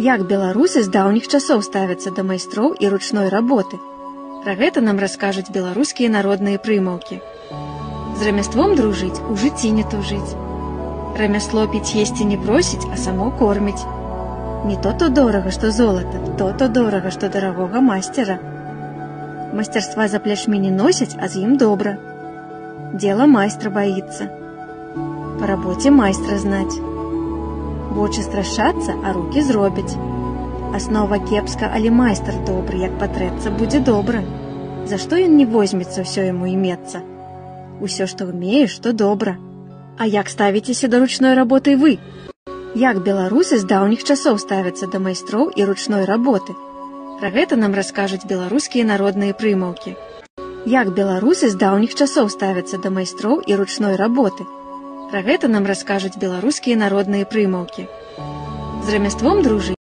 Як беларусы з даўніх часоў ставяцца да майстроў і ручной работы? Пра гэта нам раскажуць беларускія народныя прымаўкі. З рамяством дружыць, у жыцці не тужыць. Рамясло піць есці не просіць, а само корміць. Не то дорага, што золата, то дорага, што дарагога масцера. Мастерства за плячмі не носяць, а з ім добра. Дзела майстра баіцца. Па рабоце майстра знаць. Вочы страшацца, а рукі зробяць. Аснова кепска, але майстар добры, як патрэцца, будзе добра. За што ён не возьмецца, ўсё яму імецца. Усё, што ўмееш, то добра. А як ставіцеся да ручной работы вы? Як беларусы з даўніх часоў ставяцца да майстроў і ручной работы? Пра гэта нам раскажуць беларускія народныя прымаўкі. Як беларусы з даўніх часоў ставяцца да майстроў і ручной работы? Пра гэта нам раскажуць беларускія народныя прымаўкі. З рамяством дружыць.